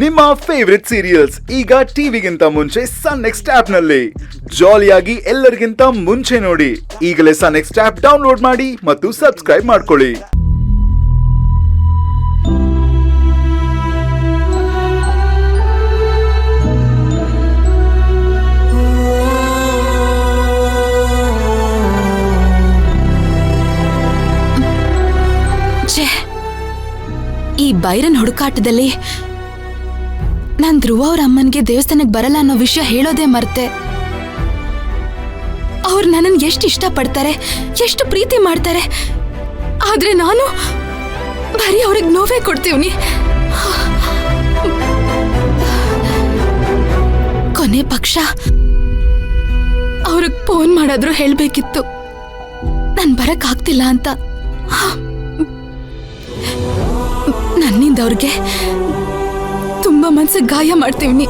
ನಿಮ್ಮ favourite serials ಈಗ ಟಿವಿಗಿಂತ ಮುಂಚೆ ಸನ್ ನೆಕ್ಸ್ಟ್ ಆಪ್ ನಲ್ಲಿ ಜಾಲಿಯಾಗಿ ಎಲ್ಲರಿಗಿಂತ ಮುಂಚೆ ನೋಡಿ. ಈಗಲೇ ಸನ್ ನೆಕ್ಸ್ಟ್ ಆಪ್ ಡೌನ್ಲೋಡ್ ಮಾಡಿ ಮತ್ತು ಸಬ್ಸ್ಕ್ರೈಬ್ ಮಾಡ್ಕೊಳ್ಳಿ. ಈ ಬೈರನ್ ಹುಡುಕಾಟದಲ್ಲಿ ನಾನ್ ಧ್ರುವ ಅವ್ರ ಅಮ್ಮನ್ಗೆ ದೇವಸ್ಥಾನಕ್ಕೆ ಬರಲ್ಲ ಅನ್ನೋ ವಿಷಯ ಹೇಳೋದೇ ಮರ್ತೆ. ಅವ್ರು ನನ್ನನ್ನು ಎಷ್ಟು ಇಷ್ಟಪಡ್ತಾರೆ, ಎಷ್ಟು ಪ್ರೀತಿ ಮಾಡ್ತಾರೆ. ಆದ್ರೆ ನಾನು ಬರೀ ಅವ್ರಿಗೆ ನೋವೇ ಕೊಡ್ತೀವ್ನಿ. ಕೊನೆ ಪಕ್ಷ ಅವ್ರಿಗೆ ಫೋನ್ ಮಾಡಾದ್ರೂ ಹೇಳ್ಬೇಕಿತ್ತು ನಾನ್ ಬರಕ್ ಆಗ್ತಿಲ್ಲ ಅಂತ. ನನ್ನಿಂದ ಅವ್ರಿಗೆ ತುಂಬಾ ಮನ್ಸಿಗೆ ಗಾಯ ಮಾಡ್ತೀವಿ.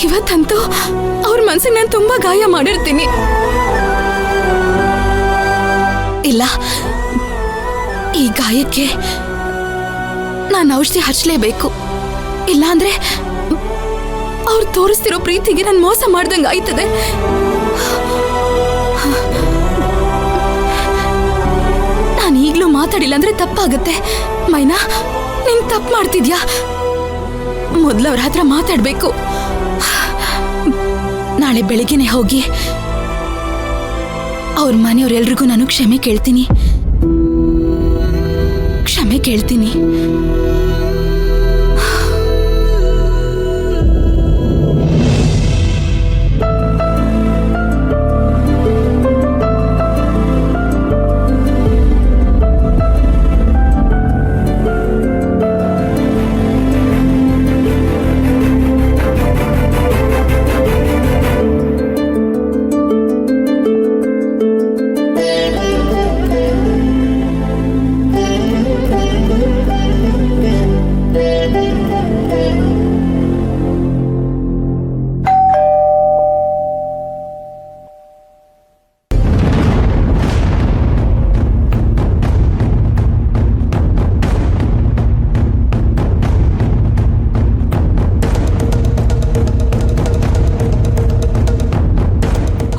ಇವತ್ತಂತೂ ಅವ್ರ ಮನ್ಸಿಗೆ ನಾನು ತುಂಬಾ ಗಾಯ ಮಾಡಿರ್ತೀನಿ. ಇಲ್ಲ, ಈ ಗಾಯಕ್ಕೆ ನಾನು ಔಷಧಿ ಹಚ್ಚಲೇಬೇಕು. ಇಲ್ಲಾಂದ್ರೆ ಅವ್ರು ತೋರಿಸ್ತಿರೋ ಪ್ರೀತಿಗೆ ನಾನು ಮೋಸ ಮಾಡ್ದಂಗೆ ಆಯ್ತದೆ. ನಾನು ಈಗ್ಲೂ ಮಾತಾಡಿಲ್ಲ ಅಂದ್ರೆ ತಪ್ಪಾಗತ್ತೆ. ಮೈನಾ, ನೀನ್ ತಪ್ಪು ಮಾಡ್ತಿದ್ಯಾ? ಮೊದ್ಲು ಅವ್ರ ಹತ್ರ ಮಾತಾಡ್ಬೇಕು. ನಾಳೆ ಬೆಳಿಗ್ಗೆನೆ ಹೋಗಿ ಅವ್ರ ಮನೆಯವ್ರೆಲ್ರಿಗೂ ನಾನು ಕ್ಷಮೆ ಕೇಳ್ತೀನಿ.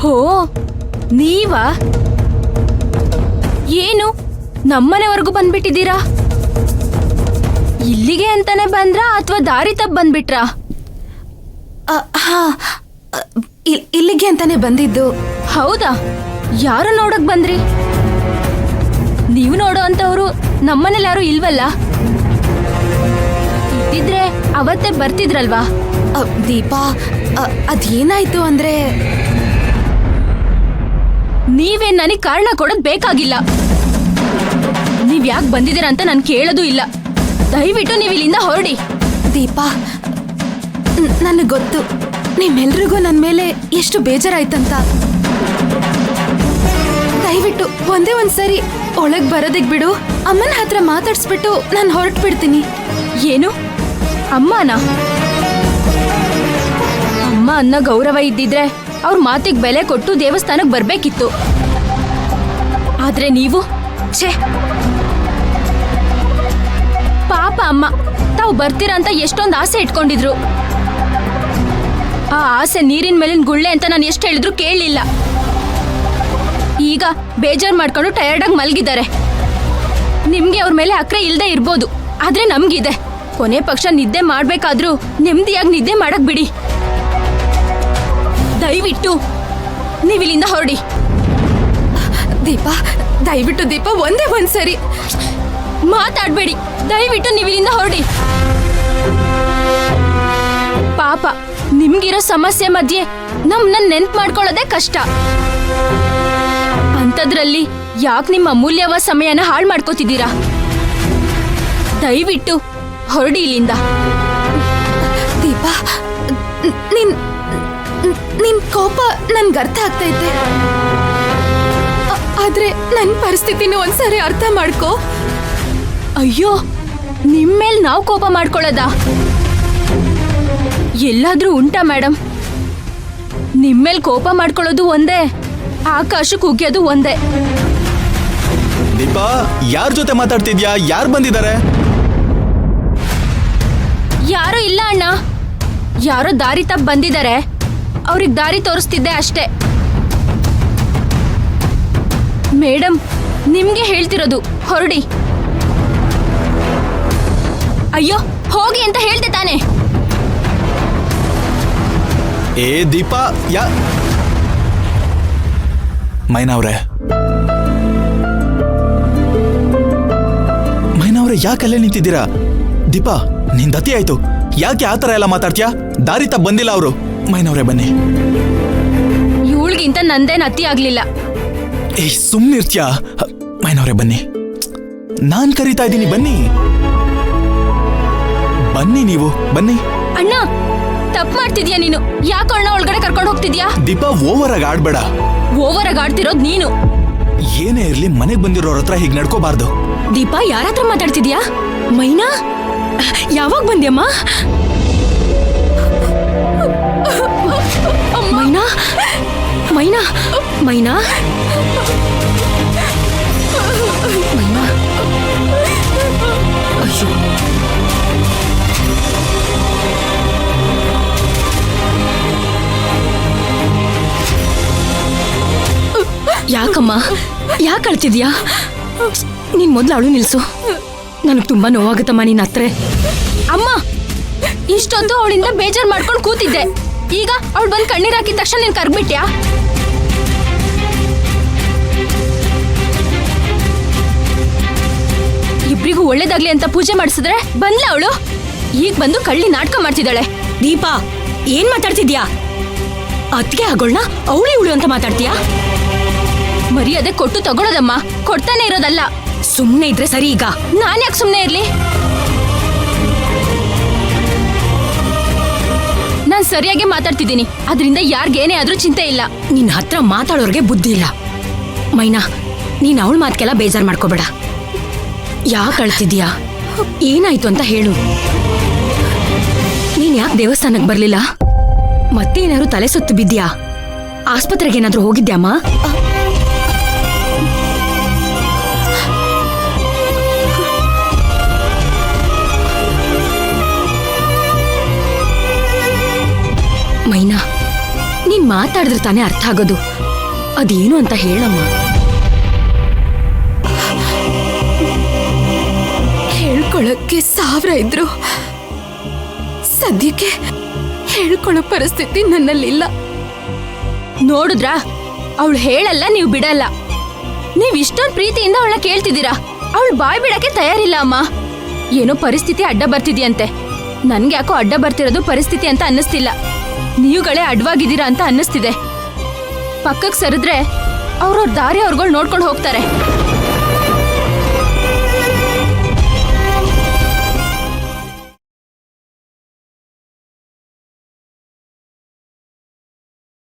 ಹೋ, ನೀವಾ? ಏನು ನಮ್ಮನೆವರೆಗೂ ಬಂದ್ಬಿಟ್ಟಿದ್ದೀರಾ? ಇಲ್ಲಿಗೆ ಅಂತಾನೆ ಬಂದ್ರಾ ಅಥವಾ ದಾರಿ ತಪ್ಪು ಬಂದ್ಬಿಟ್ರಾ? ಇಲ್ಲಿಗೆ ಅಂತಾನೆ ಬಂದಿದ್ದು. ಹೌದಾ? ಯಾರು ನೋಡಕ್ ಬಂದ್ರಿ? ನೀವು ನೋಡೋ ಅಂತವ್ರು ನಮ್ಮನೇಲಿ ಯಾರು ಇಲ್ವಲ್ಲ? ಇದ್ದಿದ್ರೆ ಅವತ್ತೇ ಬರ್ತಿದ್ರಲ್ವಾ? ದೀಪಾ, ಅದೇನಾಯ್ತು ಅಂದ್ರೆ ನೀವೇನ್ ನನಗೆ ಕಾರಣ ಕೊಡೋದ್ ಬೇಕಾಗಿಲ್ಲ. ನೀವ್ ಯಾಕೆ ಬಂದಿದ್ದೀರಾ ಅಂತ ನಾನು ಕೇಳೋದು ಇಲ್ಲ. ದಯವಿಟ್ಟು ನೀವು ಇಲ್ಲಿಂದ ಹೊರಡಿ. ದೀಪಾ, ನನಗೆ ಗೊತ್ತು ನಿಮ್ಮೆಲ್ರಿಗೂ ನನ್ನ ಮೇಲೆ ಎಷ್ಟು ಬೇಜಾರಾಯ್ತಂತ. ದಯವಿಟ್ಟು ಒಂದೇ ಒಂದ್ಸರಿ ಒಳಗ್ ಬರೋದಿಕ್ ಬಿಡು. ಅಮ್ಮನ ಹತ್ರ ಮಾತಾಡ್ಸ್ಬಿಟ್ಟು ನಾನು ಹೊರಟು ಬಿಡ್ತೀನಿ. ಏನು ಅಮ್ಮನ? ಅಮ್ಮ ಅನ್ನೋ ಗೌರವ ಇದ್ದಿದ್ರೆ ಅವ್ರ ಮಾತಿಗೆ ಬೆಲೆ ಕೊಟ್ಟು ದೇವಸ್ಥಾನಕ್ಕೆ ಬರ್ಬೇಕಿತ್ತು. ಆದ್ರೆ ನೀವು ಛೇ, ಪಾಪ ಅಮ್ಮ ತಾವು ಬರ್ತೀರಾ ಅಂತ ಎಷ್ಟೊಂದು ಆಸೆ ಇಟ್ಕೊಂಡಿದ್ರು. ಆ ಆಸೆ ನೀರಿನ ಮೇಲಿನ ಗುಳ್ಳೆ ಅಂತ ನಾನು ಎಷ್ಟು ಹೇಳಿದ್ರು ಕೇಳಲಿಲ್ಲ. ಈಗ ಬೇಜಾರು ಮಾಡ್ಕೊಂಡು ಟಯರ್ಡ್ ಆಗಿ ಮಲಗಿದ್ದಾರೆ. ನಿಮ್ಗೆ ಅವ್ರ ಮೇಲೆ ಅಕ್ರೆ ಇಲ್ದೇ ಇರ್ಬೋದು, ಆದ್ರೆ ನಮ್ಗಿದೆ. ಕೊನೆ ಪಕ್ಷ ನಿದ್ದೆ ಮಾಡ್ಬೇಕಾದ್ರೂ ನೆಮ್ಮದಿಯಾಗಿ ನಿದ್ದೆ ಮಾಡಕ್ ಬಿಡಿ. ದಯವಿಟ್ಟು ನೀವಿಲ್ಲಿಂದ ಹೊರಡಿ. ದೀಪಾ, ದಯವಿಟ್ಟು ದೀಪಾ, ಒಂದೇ ಒಂದ್ಸರಿ ಮಾತಾಡ್ಬೇಡಿ. ದಯವಿಟ್ಟು ನೀವಿಲ್ಲಿಂದ ಹೊರಡಿ. ಪಾಪ ನಿಮ್ಗಿರೋ ಸಮಸ್ಯೆ ಮಧ್ಯೆ ನಮ್ಮನ್ನ ನೆನ್ಪು ಮಾಡ್ಕೊಳ್ಳೋದೇ ಕಷ್ಟ. ಅಂಥದ್ರಲ್ಲಿ ಯಾಕೆ ನಿಮ್ಮ ಅಮೂಲ್ಯವಾದ ಸಮಯನ ಹಾಳು ಮಾಡ್ಕೋತಿದ್ದೀರಾ? ದಯವಿಟ್ಟು ಹೊರಡಿ ಇಲ್ಲಿಂದ. ದೀಪಾ, ನಿನ್ ಕೋಪ ನನ್ಗೆ ಅರ್ಥ ಆಗ್ತೈತೆ. ಆದ್ರೆ ನನ್ನ ಪರಿಸ್ಥಿತಿನ ಒಂದ್ಸರಿ ಅರ್ಥ ಮಾಡ್ಕೋ. ಅಯ್ಯೋ, ನಿಮ್ಮೇಲ್ ನಾವು ಕೋಪ ಮಾಡ್ಕೊಳ್ಳೋದಾ? ಎಲ್ಲಾದ್ರೂ ಉಂಟಾ ಮೇಡಮ್? ನಿಮ್ಮೇಲ್ ಕೋಪ ಮಾಡ್ಕೊಳ್ಳೋದು ಒಂದೇ, ಆಕಾಶಕ್ಕೆ ಉಗ್ಯೋದು ಒಂದೇ. ದೀಪಾ, ಯಾರ ಜೊತೆ ಮಾತಾಡ್ತಿದ್ಯಾ? ಯಾರು ಬಂದಿದ್ದಾರೆ? ಯಾರು ಇಲ್ಲ ಅಣ್ಣ, ಯಾರೋ ದಾರಿ ತಪ್ಪು ಬಂದಿದ್ದಾರೆ, ಅವ್ರಿಗೆ ದಾರಿ ತೋರಿಸ್ತಿದ್ದೆ ಅಷ್ಟೇ. ಮೇಡಮ್, ನಿಮ್ಗೆ ಹೇಳ್ತಿರೋದು, ಹೊರಡಿ. ಅಯ್ಯೋ, ಹೋಗಿ ಅಂತ ಹೇಳ್ದೆ ತಾನೆ. ಏ ದೀಪಾ, ಮೈನಾವ್ರೆ ಯಾಕಲ್ಲೇ ನಿಂತಿದ್ದೀರಾ? ದೀಪಾ, ನಿನ್ ದತಿ ಆಯ್ತು. ಯಾಕೆ ಆತರ ಎಲ್ಲ ಮಾತಾಡ್ತೀಯಾ? ದಾರಿ ತಪ್ಪ ಬಂದಿಲ್ಲ ಅವರು. ಮೈನವ್ರೆ ಬನ್ನಿ. ಇವಳಿಗಿಂತ ನಂದೇನ್ ಅತಿ ಆಗ್ಲಿಲ್ಲ. ಏ ಸುಮ್ನಿರ್ತ್ಯಾ? ಮೈನವ್ರೆ ಬನ್ನಿ, ನಾನ್ ಕರೀತಾ ಇದ್ದೀನಿ, ಬನ್ನಿ ಬನ್ನಿ, ನೀವು ಬನ್ನಿ. ಅಣ್ಣ, ತಪ್ಪು ಮಾಡ್ತಿದ್ಯಾ ನೀನು. ಯಾಕೆ ಅಣ್ಣ ಒಳಗಡೆ ಕರ್ಕೊಂಡು ಹೋಗ್ತಿದ್ಯಾ? ದೀಪಾ, ಓವರ್ ಆಗಿ ಆಡ್ಬೇಡ. ಓವರ್ ಆಗಿ ಆಡ್ತಿರೋದ್ ನೀನು. ಏನೇ ಇರ್ಲಿ, ಮನೆಗ್ ಬಂದಿರೋರ ಹತ್ರ ಹೀಗ್ ನಡ್ಕೋಬಾರ್ದು. ದೀಪಾ, ಯಾರ ಹತ್ರ ಮಾತಾಡ್ತಿದ್ಯಾ? ಮೈನಾ, ಯಾವಾಗ ಬಂದ್ಯಮ್ಮ? ಮೈನಾ, ಮೈನಾ, ಮೈನಾ, ಮೈನಾ. ಅಯ್ಯೋ, ಯಾಕಮ್ಮ, ಯಾಕೆ ಅಳ್ತಿದ್ಯಾ? ನೀನ್ ಮೊದ್ಲು ಅವಳು ನಿಲ್ಸು. ನನಗೆ ತುಂಬಾ ನೋವಾಗುತ್ತಮ್ಮ ನೀನ್ ಹತ್ರ. ಅಮ್ಮ, ಇಷ್ಟೊಂದು ಅವಳಿಂದ ಬೇಜಾರ್ ಮಾಡ್ಕೊಂಡು ಕೂತಿದ್ದೆ. ಈಗ ಅವಳು ಬಂದು ಕಣ್ಣೀರ್ ಹಾಕಿದ ತಕ್ಷಣ ನೀನ್ ಕರ್ಗ್ಬಿಟ್ಯಾ? ಇಬ್ರಿಗೂ ಒಳ್ಳೇದಾಗ್ಲಿ ಅಂತ ಪೂಜೆ ಮಾಡಿಸಿದ್ರೆ ಬಂದ್ಲ ಅವಳು. ಈಗ ಬಂದು ಕಳ್ಳಿ ನಾಟಕ ಮಾಡ್ತಿದ್ದಾಳೆ. ದೀಪಾ, ಏನ್ ಮಾತಾಡ್ತಿದ್ಯಾ? ಅತ್ಗೆ ಆಗೋಳ್ನ ಅವಳಿ ಉಳು ಅಂತ ಮಾತಾಡ್ತೀಯಾ? ಮರ್ಯಾದೆ ಕೊಟ್ಟು ತಗೊಳ್ಳೋದಮ್ಮ, ಕೊಡ್ತಾನೆ ಇರೋದಲ್ಲ. ಸುಮ್ನೆ ಇದ್ರೆ ಸರಿ. ಈಗ ನಾನ್ ಯಾಕೆ ಸುಮ್ನೆ ಇರ್ಲಿ? ನಾನ್ ಸರಿಯಾಗಿ ಮಾತಾಡ್ತಿದ್ದೀನಿ, ಅದರಿಂದ ಯಾರಿಗೇನೇ ಆದ್ರೂ ಚಿಂತೆ ಇಲ್ಲ. ನಿನ್ ಹತ್ರ ಮಾತಾಡೋರ್ಗೆ ಬುದ್ಧಿ ಇಲ್ಲ. ಮೈನಾ, ನೀನ್ ಅವಳ ಮಾತ್ಕೆಲ್ಲ ಬೇಜಾರ್ ಮಾಡ್ಕೋಬೇಡ. ಯಾಕೆ ಅಳ್ತಿದ್ಯಾ? ಏನಾಯ್ತು ಅಂತ ಹೇಳು. ನೀನ್ ಯಾಕೆ ದೇವಸ್ಥಾನಕ್ಕೆ ಬರ್ಲಿಲ್ಲ? ಮತ್ತೇನಾದ್ರು ತಲೆ ಸುತ್ತು ಬಿದ್ಯಾ? ಆಸ್ಪತ್ರೆಗೆ ಏನಾದ್ರೂ ಹೋಗಿದ್ಯಾಮ್ಮ? ಮೈನಾ, ನೀನ್ ಮಾತಾಡಿದ್ರೆ ತಾನೇ ಅರ್ಥ ಆಗೋದು. ಅದೇನು ಅಂತ ಹೇಳಮ್ಮ. ಹೇಳ್ಕೊಳಕ್ಕೆ 1000 ಇದ್ರು ಸದ್ಯಕ್ಕೆ ಹೇಳ್ಕೊಳ್ಳೋ ಪರಿಸ್ಥಿತಿ ನನ್ನಲ್ಲಿಲ್ಲ. ನೋಡುದ್ರಾ, ಅವಳು ಹೇಳಲ್ಲ, ನೀವು ಬಿಡಲ್ಲ. ನೀವ್ ಇಷ್ಟೊಂದು ಪ್ರೀತಿಯಿಂದ ಅವಳನ್ನ ಕೇಳ್ತಿದ್ದೀರಾ. ಅವಳು ಬಾಯ್ ಬಿಡಕ್ಕೆ ತಯಾರಿಲ್ಲ ಅಮ್ಮ. ಏನೋ ಪರಿಸ್ಥಿತಿ ಅಡ್ಡ ಬರ್ತಿದ್ಯಂತೆ. ನನ್ಗೆ ಯಾಕೋ ಅಡ್ಡ ಬರ್ತಿರೋದು ಪರಿಸ್ಥಿತಿ ಅಂತ ಅನ್ನಿಸ್ತಿಲ್ಲ, ನೀವುಗಳೇ ಅಡ್ವಾಗಿದ್ದೀರಾ ಅಂತ ಅನ್ನಿಸ್ತಿದೆ. ಪಕ್ಕಕ್ಕೆ ಸರಿದ್ರೆ ಅವ್ರವ್ರ ದಾರಿ ಅವ್ರುಗಳು ನೋಡ್ಕೊಂಡು ಹೋಗ್ತಾರೆ.